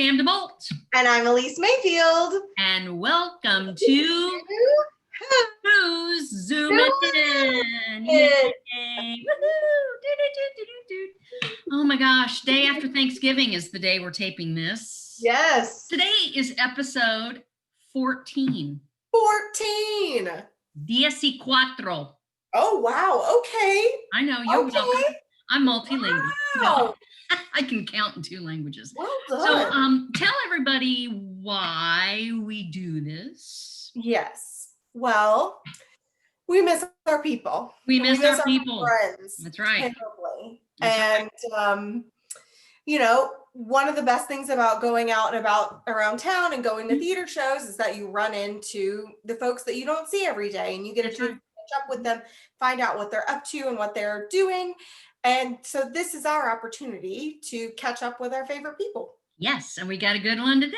Tam DeBolt. And I'm Elise Mayfield. And welcome to Who's Zooming In? Yay! Oh my gosh, day after Thanksgiving is the day we're taping this. Yes. Today is episode 14. 14. 14. Oh, wow. Okay. I know, you're welcome. I'm multilingual. Wow. I can count in 2 languages. Well done. So tell everybody why we do this. Yes. Well, we miss our people. We miss our people. Friends. That's right. Terribly. That's and, you know, one of the best things about going out and about around town and going to theater shows is that you run into the folks that you don't see every day, and you get a chance to catch up with them, find out what they're up to and what they're doing. And so this is our opportunity to catch up with our favorite people. Yes, and we got a good one today.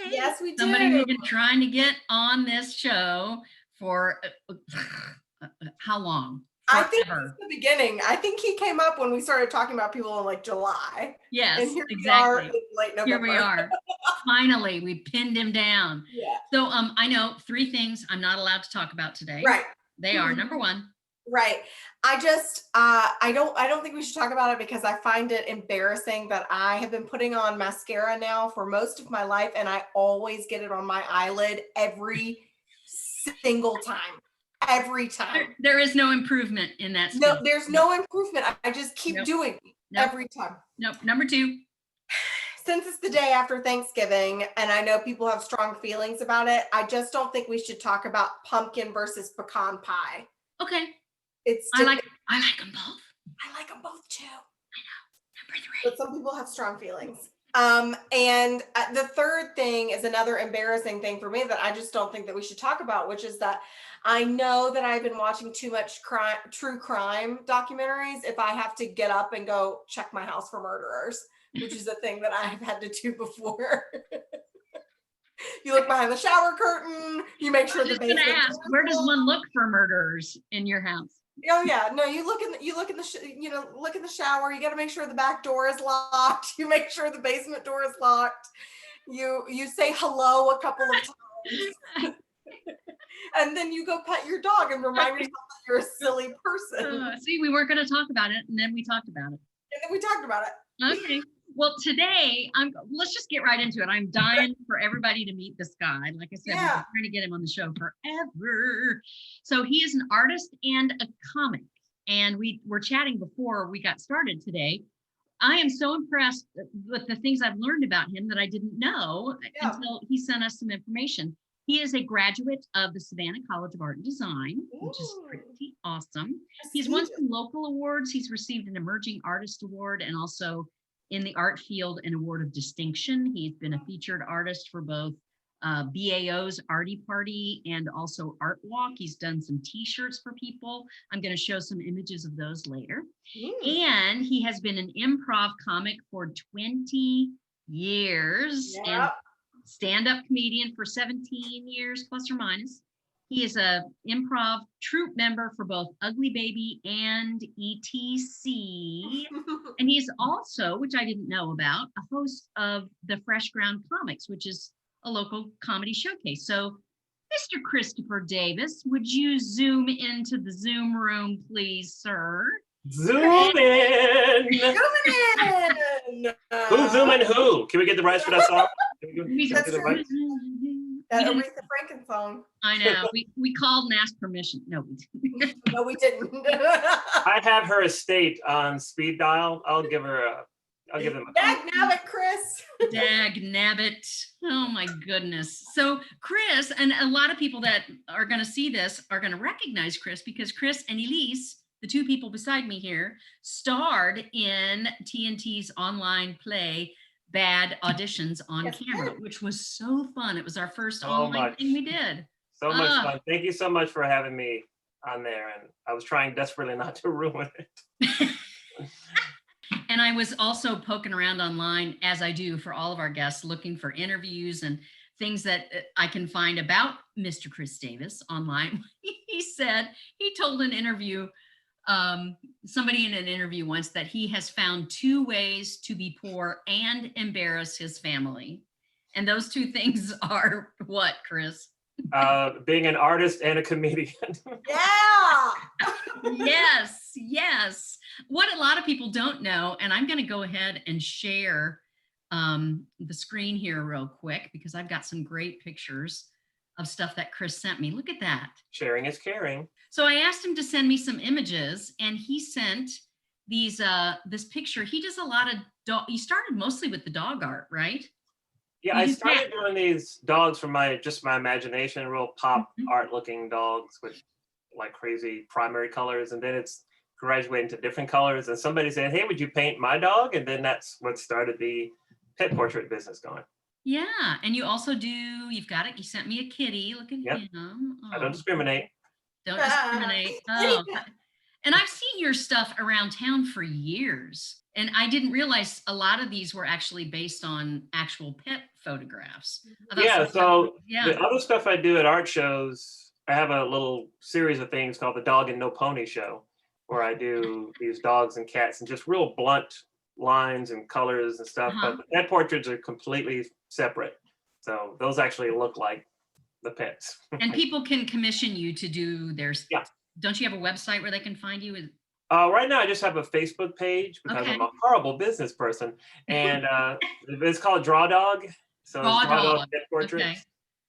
Yes, we do. Somebody we've been trying to get on this show for how long? Forever. I think it's the beginning. I think he came up when we started talking about people in like July. Yes, and here exactly. We are in late November. Here we are. Finally, we pinned him down. Yeah. So I know 3 things I'm not allowed to talk about today. Right. They are number 1. Right. I just I don't think we should talk about it because I find it embarrassing that I have been putting on mascara now for most of my life, and I always get it on my eyelid every single time. Every time. There is no improvement in that skill. No, there's no improvement. I just keep doing it every time. Nope. Number 2. Since it's the day after Thanksgiving, and I know people have strong feelings about it, I just don't think we should talk about pumpkin versus pecan pie. Okay. It's just, I like them both. I like them both too. I know. Number 3. But some people have strong feelings. And the third thing is another embarrassing thing for me that I just don't think that we should talk about, which is that I know that I've been watching too much true crime documentaries if I have to get up and go check my house for murderers, which is a thing that I've had to do before. You look behind the shower curtain, you make sure the basement. Where does one look for murderers in your house? Oh yeah, no, you look in the shower. You got to make sure the back door is locked. You make sure the basement door is locked. You say hello a couple of times, and then you go pet your dog and remind yourself that you're a silly person. See, we weren't going to talk about it, and then we talked about it. Okay. Well, today let's just get right into it. I'm dying for everybody to meet this guy. Like I said, we've been trying to get him on the show forever. So he is an artist and a comic. And we were chatting before we got started today. I am so impressed with the things I've learned about him that I didn't know until he sent us some information. He is a graduate of the Savannah College of Art and Design, which is pretty awesome. He's won some local awards. He's received an Emerging Artist Award and also in the art field, an award of distinction. He's been a featured artist for both BAO's Arty Party and also Art Walk. He's done some t-shirts for people. I'm going to show some images of those later. And he has been an improv comic for 20 years and stand-up comedian for 17 years, plus or minus. He is a improv troupe member for both Ugly Baby and ETC. And he's also, which I didn't know about, a host of the Fresh Ground Comics, which is a local comedy showcase. So, Mr. Christopher Davis, would you zoom into the Zoom room, please, sir? Zoom in! Who's zooming who? Can we get the rights for that song? That Aretha Franklin song. I know. We called and asked permission. No, we didn't. No, we didn't. I have her estate on speed dial. I'll give them a Dag nabbit, Chris. Dag nabbit. Oh my goodness. So Chris, and a lot of people that are going to see this are going to recognize Chris because Chris and Elise, the 2 people beside me here, starred in TNT's online play Bad Auditions on Camera, which was so fun. It was our first online thing we did. So much fun. Thank you so much for having me on there. And I was trying desperately not to ruin it. And I was also poking around online, as I do for all of our guests, looking for interviews and things that I can find about Mr. Chris Davis online. He told an interview somebody in an interview once that he has found 2 ways to be poor and embarrass his family. And those 2 things are what, Chris? Being an artist and a comedian. Yeah. Yes, yes. What a lot of people don't know, and I'm going to go ahead and share the screen here real quick because I've got some great pictures of stuff that Chris sent me. Look at that. Sharing is caring. So I asked him to send me some images, and he sent these this picture. He does a lot of dog. He started mostly with the dog art, right? Yeah, I started doing these dogs from my imagination, real pop art looking dogs with like crazy primary colors, and then it's graduating to different colors. And somebody said, "Hey, would you paint my dog?" And then that's what started the pet portrait business going. Yeah, and you also do. You've got it. You sent me a kitty. Look at him. I don't discriminate. Don't discriminate. Oh. And I've seen your stuff around town for years. And I didn't realize a lot of these were actually based on actual pet photographs. Yeah, so the other stuff I do at art shows, I have a little series of things called the Dog and No Pony Show, where I do these dogs and cats and just real blunt lines and colors and stuff. But the pet portraits are completely separate. So those actually look like the pets. And people can commission you to do theirs. Yeah. Don't you have a website where they can find you? Right now, I just have a Facebook page because I'm a horrible business person, and it's called Draw Dog. So Draw Dog. Pet portraits. Okay.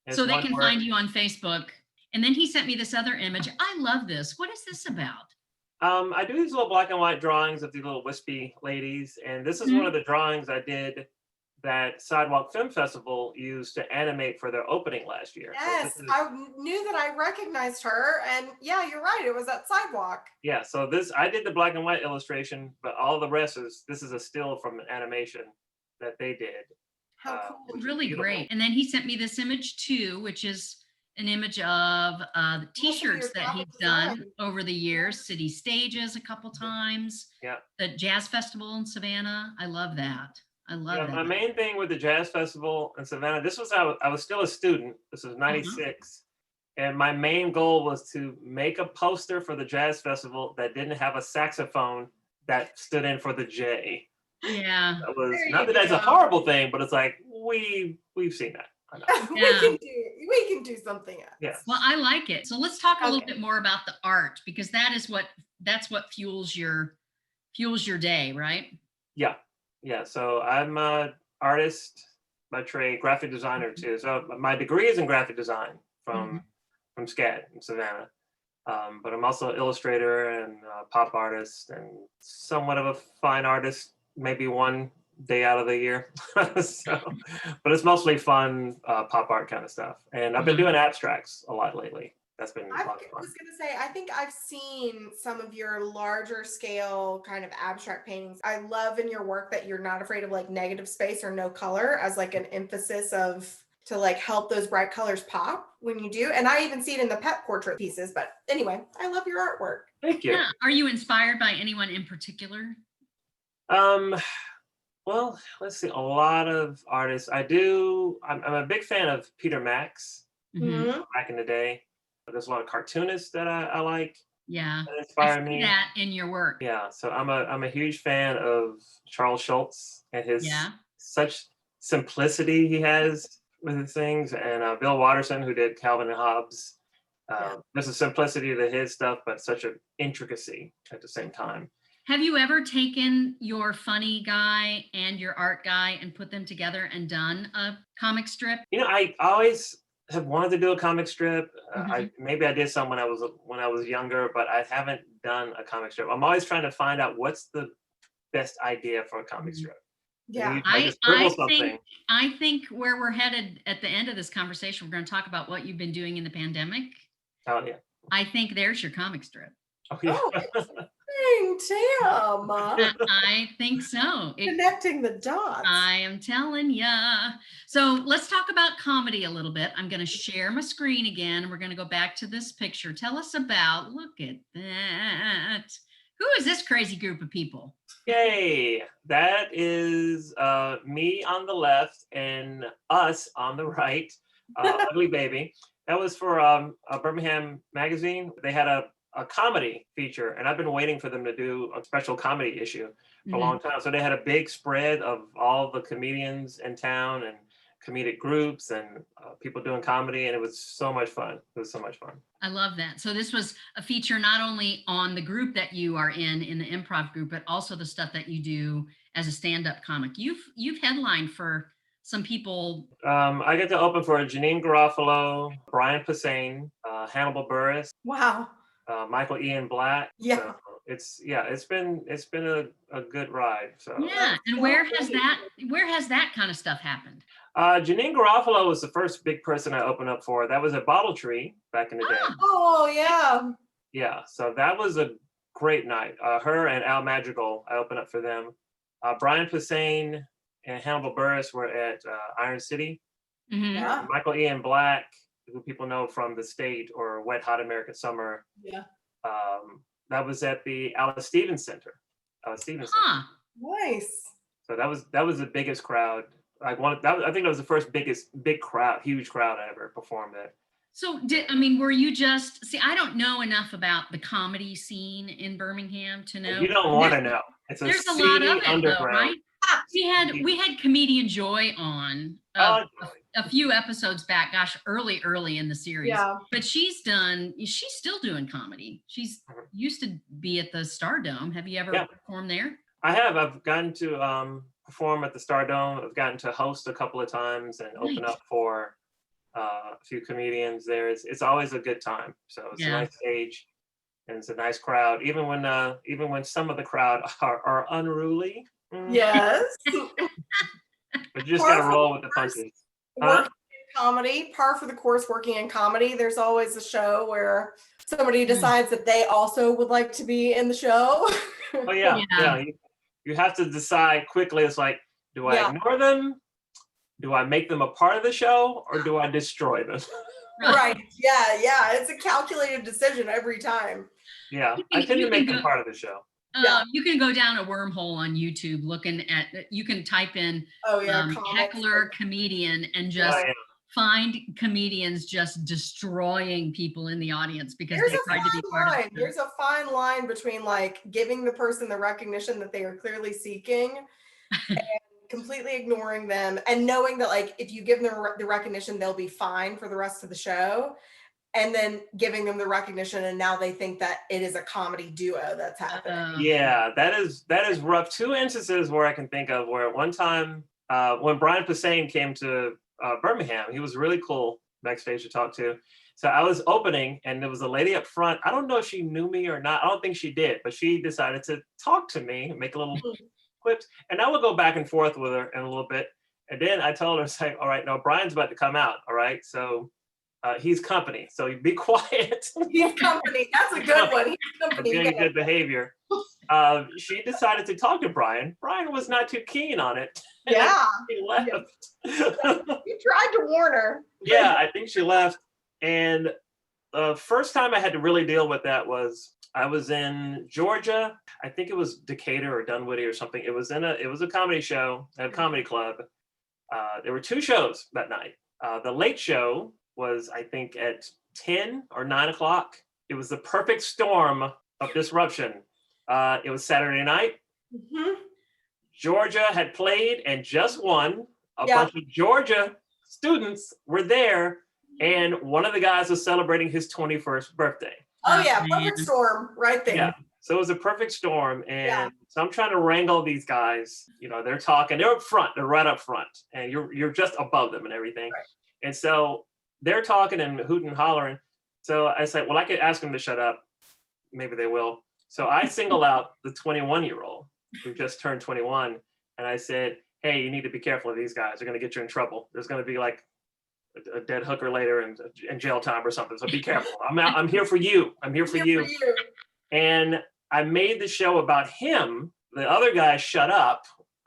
So they can find you on Facebook. And then he sent me this other image. I love this. What is this about? I do these little black and white drawings of these little wispy ladies, and this is one of the drawings I did that Sidewalk Film Festival used to animate for their opening last year. Yes, So I knew that I recognized her, and yeah, you're right. It was at Sidewalk. Yeah, so I did the black and white illustration, but all the rest this is a still from an animation that they did. How cool. Really great. And then he sent me this image too, which is an image of the t-shirts that he's done over the years, city stages a couple times. Yeah. The jazz festival in Savannah. I love that. I love that. My main thing with the jazz festival in Savannah, this was I was still a student. This was 96. And my main goal was to make a poster for the jazz festival that didn't have a saxophone that stood in for the J. Yeah. That was not that that's a horrible thing, but it's like we've seen that. I know. We can do something else. Yeah. Well, I like it. So let's talk a little bit more about the art, because that's what fuels your day, right? Yeah. Yeah. So I'm an artist by trade, graphic designer too. So my degree is in graphic design from SCAD in Savannah. But I'm also an illustrator and a pop artist and somewhat of a fine artist, maybe one day out of the year. But it's mostly fun pop art kind of stuff. And I've been doing abstracts a lot lately. That's been a lot of fun. I was going to say, I think I've seen some of your larger scale kind of abstract paintings. I love in your work that you're not afraid of like negative space or no color as like an emphasis to like help those bright colors pop when you do. And I even see it in the pet portrait pieces. But anyway, I love your artwork. Thank you. Yeah. Are you inspired by anyone in particular? Well, let's see. A lot of artists. I'm a big fan of Peter Max back in the day. There's a lot of cartoonists that I like. Yeah, that inspire I see me. that in your work. Yeah, so I'm a huge fan of Charles Schultz and his such simplicity he has with his things, and Bill Watterson, who did Calvin and Hobbes. There's a simplicity to his stuff, but such an intricacy at the same time. Have you ever taken your funny guy and your art guy and put them together and done a comic strip? You know, I always have wanted to do a comic strip. Maybe I did some when I was younger, but I haven't done a comic strip. I'm always trying to find out what's the best idea for a comic strip. Yeah, I think where we're headed at the end of this conversation, we're going to talk about what you've been doing in the pandemic. Oh yeah. I think there's your comic strip. Oh, yeah. Tim. I think so. Connecting the dots. I am telling ya. So let's talk about comedy a little bit. I'm going to share my screen again. We're going to go back to this picture. Tell us about, look at that. Who is this crazy group of people? Yay. That is me on the left and us on the right. Ugly Baby. That was for Birmingham Magazine. They had a a comedy feature, and I've been waiting for them to do a special comedy issue for a long time. So they had a big spread of all the comedians in town and comedic groups and people doing comedy, and it was so much fun. It was so much fun. I love that. So this was a feature not only on the group that you are in the improv group, but also the stuff that you do as a stand-up comic. You've headlined for some people. I get to open for Janine Garofalo, Brian Posehn, Hannibal Buress, Wow. Michael Ian Black. Yeah. So it's been a good ride. So Yeah. And where has that kind of stuff happened? Janine Garofalo was the first big person I opened up for. That was at Bottle Tree back in the day. Oh yeah. Yeah, so that was a great night. Her and Al Madrigal, I opened up for them. Brian Posehn and Hannibal Buress were at Iron City. Mm-hmm. Yeah. Michael Ian Black, who people know from The State or Wet Hot American Summer. Yeah. That was at the Alice Stevens Center. Huh. Nice. So that was the biggest crowd. I think that was the first big crowd, huge crowd I ever performed at. So were you just, see, I don't know enough about the comedy scene in Birmingham to know. You don't want to know. There's a lot of it underground. though, right? We had comedian Joy on a few episodes back, gosh, early in the series. Yeah. But she's still doing comedy. She's used to be at the Stardome. Have you ever performed there? I have. I've gotten to perform at the Stardome. I've gotten to host a couple of times and open up for a few comedians there. It's always a good time. So it's a nice stage and it's a nice crowd. Even when some of the crowd are unruly. Yes. But you just gotta roll with the punches. Working in comedy, par for the course working in comedy. There's always a show where somebody decides that they also would like to be in the show. Oh yeah. You have to decide quickly. It's like, do I ignore them? Do I make them a part of the show, or do I destroy them? Right. Yeah. It's a calculated decision every time. Yeah, I tend to make them part of the show. You can go down a wormhole on YouTube you can type in heckler comedian and just find comedians just destroying people in the audience because they tried to be part of it. There's a fine line between like giving the person the recognition that they are clearly seeking and completely ignoring them and knowing that like if you give them the recognition, they'll be fine for the rest of the show. And then giving them the recognition, and now they think that it is a comedy duo that's happening. Yeah, that is rough. Two instances where I can think of where at one time when Brian Posehn came to Birmingham, he was really cool backstage to talk to. So I was opening, and there was a lady up front. I don't know if she knew me or not. I don't think she did, but she decided to talk to me and make a little quips. And I would go back and forth with her in a little bit. And then I told her, it's like, all right, no, Brian's about to come out. All right, so. He's company, so you be quiet. He's company. That's a good one. He's company. Really good behavior. She decided to talk to Brian. Brian was not too keen on it. Yeah. She left. You tried to warn her. Yeah, I think she left. And the first time I had to really deal with that was I was in Georgia. I think it was Decatur or Dunwoody or something. It was a comedy show at a comedy club. There were two shows that night. The late show was, I think, at 10 or 9 o'clock. It was the perfect storm of disruption. It was Saturday night. Mm-hmm. Georgia had played and just won. A bunch of Georgia students were there, and one of the guys was celebrating his 21st birthday. Oh yeah, perfect storm right there. Yeah. So it was a perfect storm, and so I'm trying to wrangle these guys. You know, they're talking. They're up front. They're right up front, and you're just above them and everything. Right. And so they're talking and hooting and hollering. So I said, well, I could ask them to shut up. Maybe they will. So I single out the 21-year-old who just turned 21. And I said, hey, you need to be careful of these guys. They're going to get you in trouble. There's going to be like a dead hooker later and jail time or something. So be careful. I'm here for you. I'm here for you. And I made the show about him. The other guy shut up.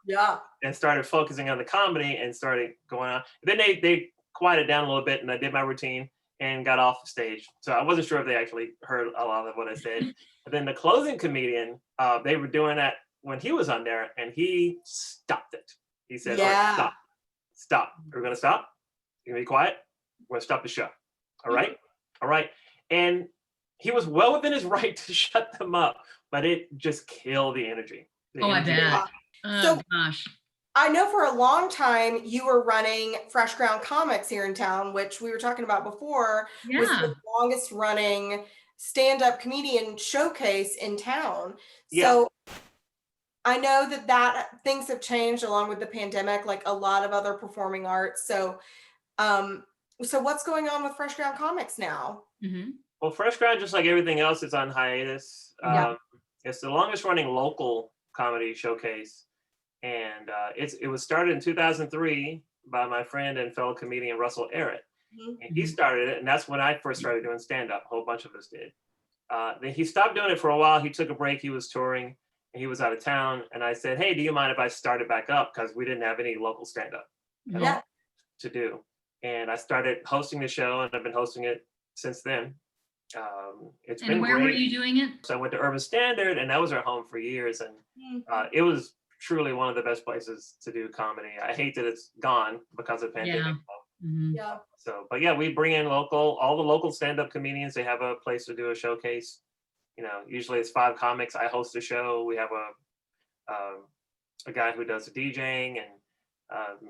Yeah. And started focusing on the comedy and started going on. Then they quieted down a little bit, and I did my routine and got off the stage. So I wasn't sure if they actually heard a lot of what I said. But then the closing comedian, they were doing that when he was on there, and he stopped it. He said, all right, stop. We're going to stop. You're going to be quiet. We're going to stop the show. All right. And he was well within his right to shut them up, but it just killed the energy. Oh, I bet. Yeah. Oh, So- gosh. I know for a long time you were running Fresh Ground Comics here in town, which we were talking about before, was Yeah. the longest running stand-up comedian showcase in town. Yeah. So I know that things have changed along with the pandemic, like a lot of other performing arts. So what's going on with Fresh Ground Comics now? Mm-hmm. Well, Fresh Ground, just like everything else, is on hiatus. Yeah. It's the longest running local comedy showcase. And it was started in 2003 by my friend and fellow comedian Russell Arrett. And he started it, and that's when I first started doing stand-up. A whole bunch of us did. Then he stopped doing it for a while. He took a break. He was touring, and he was out of town. And I said, hey, do you mind if I start it back up? Because we didn't have any local stand-up at all to do. And I started hosting the show, and I've been hosting it since then. It's been And where great. were you doing it? So I went to Urban Standard, and that was our home for years. And it was truly one of the best places to do comedy. I hate that it's gone because of pandemic. Mm-hmm. Yeah. So, but yeah, we bring in all the local stand-up comedians. They have a place to do a showcase. Usually it's 5 comics. I host a show. We have a guy who does the DJing, and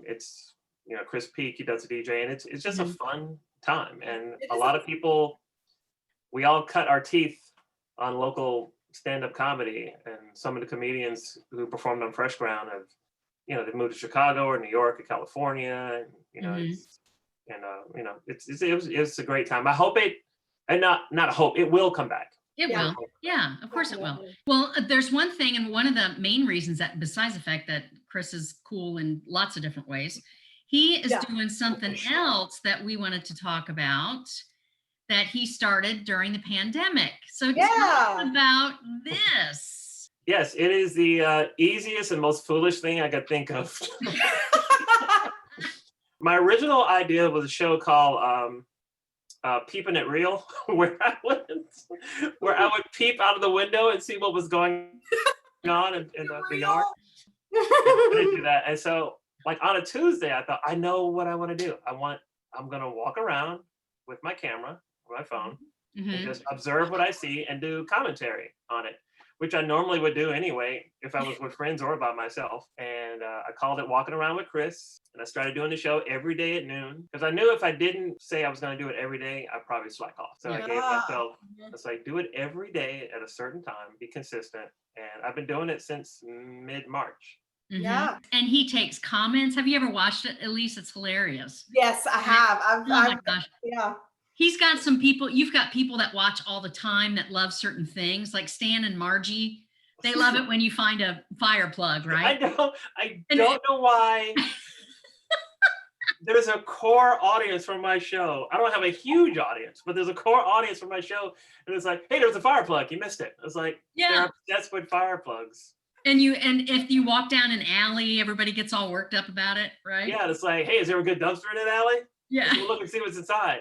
it's Chris Peak. He does the DJ, and it's just a fun time. And a lot of people, we all cut our teeth on local stand-up comedy, and some of the comedians who performed on Fresh Ground have, they've moved to Chicago or New York or California, and it's a great time. I hope it, and not a hope, it will come back. It will. Yeah, of course it will. Well, there's one thing, and one of the main reasons that, besides the fact that Chris is cool in lots of different ways, he is doing something else that we wanted to talk about that he started during the pandemic. So tell us about this. Yes, it is the easiest and most foolish thing I could think of. My original idea was a show called Peeping It Real, where I would peep out of the window and see what was going on in the yard. I didn't do that. And so, like on a Tuesday, I thought, I know what I want to do. I'm gonna walk around with my camera, or my phone, and just observe what I see and do commentary on it, which I normally would do anyway if I was with friends or by myself. And I called it Walking Around with Chris, and I started doing the show every day at noon, because I knew if I didn't say I was going to do it every day, I'd probably slack off. So I gave myself, it's like, do it every day at a certain time, be consistent. And I've been doing it since mid-March. Yeah. And he takes comments. Have you ever watched it, Elise? It's hilarious. Yes, I have. Oh my gosh. Yeah. He's got some people, you've got people that watch all the time that love certain things, like Stan and Margie. They love it when you find a fire plug, right? I don't know why. There's a core audience for my show. I don't have a huge audience, but there's a core audience for my show. And it's like, hey, there's a fire plug. You missed it. It's like, they're obsessed with fire plugs. And if you walk down an alley, everybody gets all worked up about it, right? Yeah, it's like, hey, is there a good dumpster in that alley? Yeah. We'll look and see what's inside.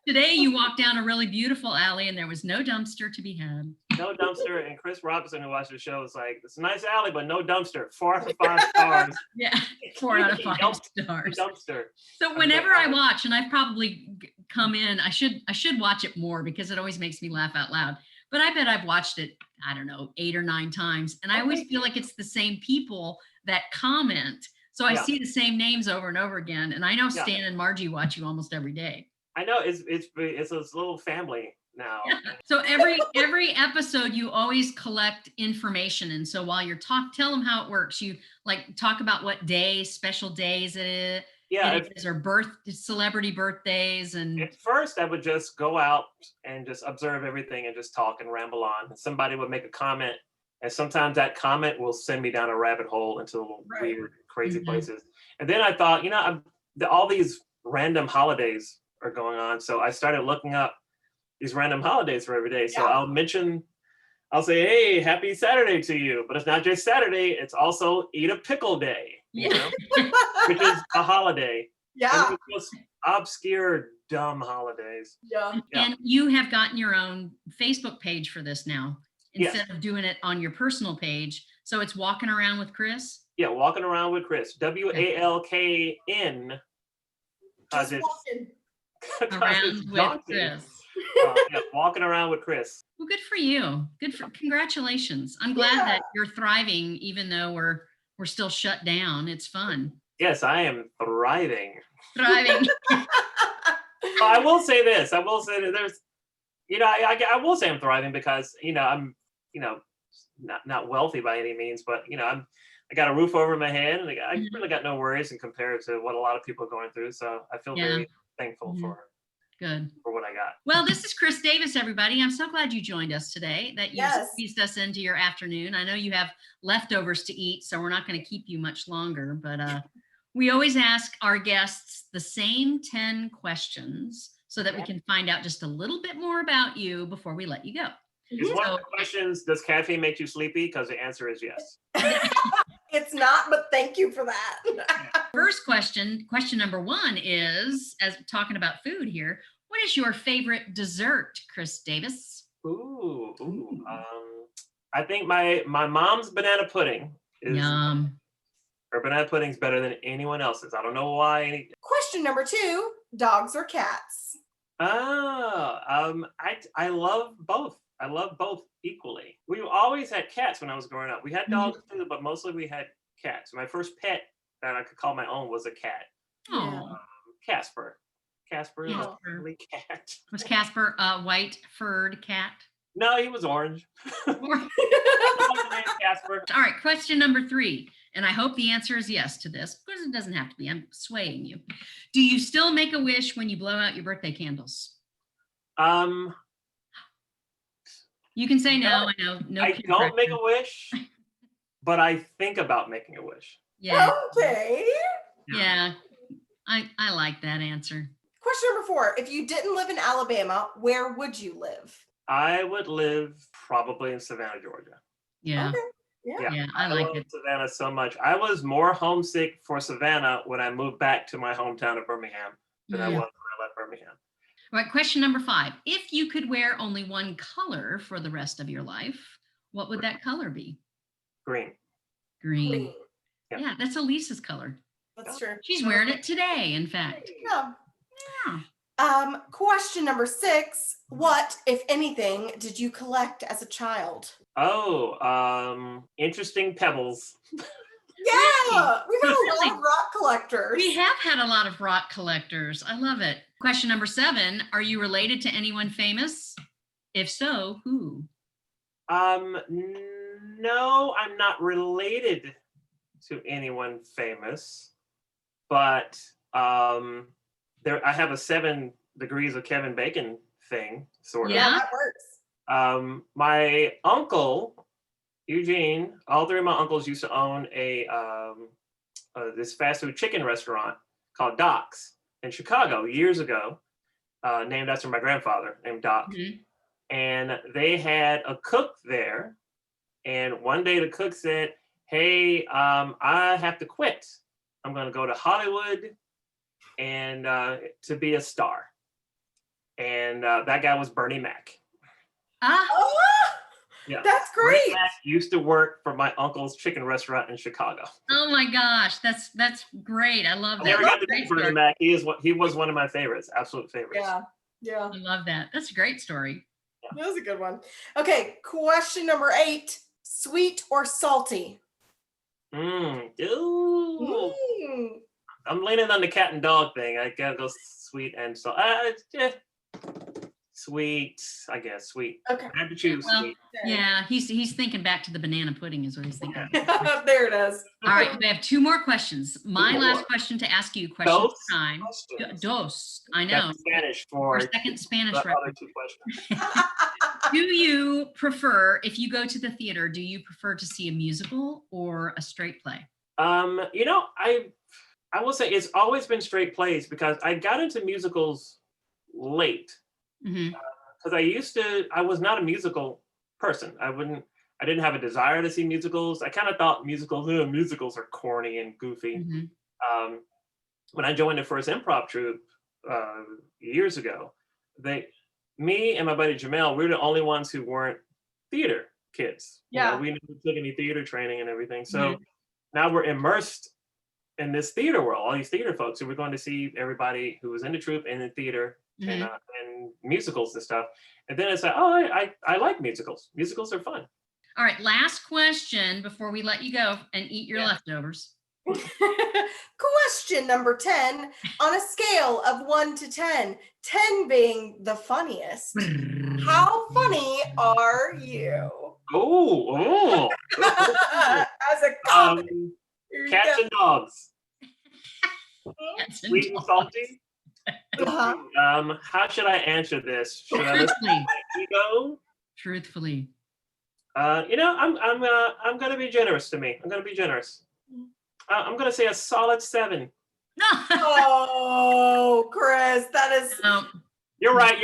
Today you walked down a really beautiful alley and there was no dumpster to be had. No dumpster. And Chris Robinson, who watched the show, was like, it's a nice alley, but no dumpster. 4 out of 5 stars. Yeah, 4 out of 5 stars. Dumpster. So whenever I watch, and I've probably come in, I should watch it more because it always makes me laugh out loud. But I bet I've watched it, I don't know, 8 or 9 times. And I always feel like it's the same people that comment. So I see the same names over and over again. And I know Stan and Margie watch you almost every day. I know, it's this little family now. So every episode you always collect information, and so while you're tell them how it works. You like talk about what day, special days it is, or celebrity birthdays. And at first I would just go out and just observe everything and just talk and ramble on, and somebody would make a comment, and sometimes that comment will send me down a rabbit hole into weird, crazy places. And then I thought, all these random holidays are going on, so I started looking up these random holidays for every day. So I'll say, hey, happy Saturday to you, but it's not just Saturday, it's also Eat a Pickle Day, which is a holiday. Yeah. And it's just obscure, dumb holidays. Yeah. And you have gotten your own Facebook page for this now, instead of doing it on your personal page. So it's Walking Around with Chris? Yeah, Walking Around with Chris. WALKN. Just walking. Around with Chris. Yeah, walking around with Chris. Well, good for you. Congratulations. I'm glad Yeah. that you're thriving, even though we're still shut down. It's fun. Yes, I am thriving. Thriving. I will say this. I will say that there's, I will say I'm thriving because, I'm, not wealthy by any means, but, I got a roof over my head and I really got no worries in compared to what a lot of people are going through. So I feel Yeah. very thankful Good. for what I got. Well, this is Chris Davis, everybody. I'm so glad you joined us today, that you Yes. squeezed us into your afternoon. I know you have leftovers to eat, so we're not going to keep you much longer, but we always ask our guests the same 10 questions so that we can find out just a little bit more about you before we let you go. Is one of the questions, does caffeine make you sleepy? Because the answer is yes. It's not, but thank you for that. First question number 1 is, as we're talking about food here, what is your favorite dessert, Chris Davis? Ooh. I think my mom's banana pudding is. Yum. Her banana pudding's better than anyone else's. I don't know why. Question number 2, dogs or cats? I love both. I love both equally. We always had cats when I was growing up. We had dogs too, but mostly we had cats. My first pet that I could call my own was a cat. Oh, Casper. Casper is a Casper. lovely cat. Was Casper a white furred cat? No, he was orange. All Casper. right, question number 3. And I hope the answer is yes to this, because it doesn't have to be. I'm swaying you. Do you still make a wish when you blow out your birthday candles? You can say no. I know. No. I peer don't make pressure. a wish, but I think about making a wish. Yeah. Okay. Yeah. I like that answer. Question number 4, if you didn't live in Alabama, where would you live? I would live probably in Savannah, Georgia. Yeah. Okay. Yeah, I like love it. Savannah so much. I was more homesick for Savannah when I moved back to my hometown of Birmingham than I was when I left Birmingham. All right, question number 5. If you could wear only one color for the rest of your life, what would that color be? Green. Green. Yeah. Yeah, that's Elisa's color. That's true. She's wearing it today, in fact. Yeah. Yeah. Question number 6, what, if anything, did you collect as a child? Oh, interesting pebbles. Yeah, we've had a lot of rock collectors. We have had a lot of rock collectors. I love it. Question number 7, are you related to anyone famous? If so, who? No, I'm not related to anyone famous, but I have a 7 degrees of Kevin Bacon thing, sort of. Yeah. That works. My uncle, Eugene, all 3 of my uncles used to own this fast food chicken restaurant called Doc's in Chicago years ago, named after my grandfather, named Doc. Mhm. And they had a cook there. And one day the cook said, hey, I have to quit. I'm going to go to Hollywood and to be a star. And that guy was Bernie Mac. Ah, Oh, Yeah. that's Bernie great. Mac used to work for my uncle's chicken restaurant in Chicago. oh my gosh, that's great. I love I that. never got to Great meet Bernie story. Mac. He was one of my favorites, absolute favorites. Yeah, I love that. That's a great story. that was a good one. Okay, question number 8, sweet or salty? Ooh. Mm. I'm leaning on the cat and dog thing. I gotta go sweet and salt. Sweet, I guess. Sweet. Okay. I had to choose Well, sweet. Yeah, he's thinking back to the banana pudding is what he's thinking. There it is. All right, we have 2 more questions. My Two last more. question to ask you, question Dos time. questions. Dos, I know. That's Spanish Or for second Spanish the record. other 2 questions. Do you prefer, if you go to the theater, do you prefer to see a musical or a straight play? I will say it's always been straight plays because I got into musicals late. Hmm. Because I was not a musical person. I didn't have a desire to see musicals. I kind of thought musicals are corny and goofy. Hmm. When I joined the first improv troupe years ago, me and my buddy Jamel, we were the only ones who weren't theater kids. Yeah. We never took any theater training and everything. So now we're immersed in this theater world, all these theater folks. So we're going to see everybody who was in the troupe and in theater and musicals and stuff. And then it's like, oh, I like musicals. Musicals are fun. All right, last question before we let you go and eat your leftovers. Question number 10, on a scale of 1 to 10, 10 being the funniest, how funny are you? Oh, As a comic. Cats and dogs. Cats and Sweet and dogs. salty. Uh-huh. How should I answer this? Should I listen to Truthfully. my ego? Truthfully. I'm gonna be generous to me. I'm gonna be generous. I'm gonna say a solid 7. No. Oh, Chris, that is No. You're right.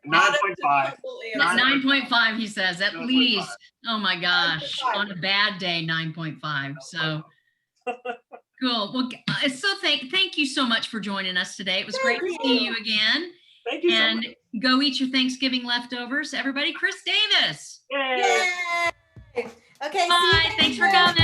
9.5. 9.5, he says, at 9.5. least. Oh my gosh. 9.5. On a bad day, 9.5. So cool. Well, so thank you so much for joining us today. It was great to see you again. Thank you so And much. go eat your Thanksgiving leftovers. Everybody, Chris Davis. Yay. Yay! Okay, see you Bye. next Thanks for time. coming.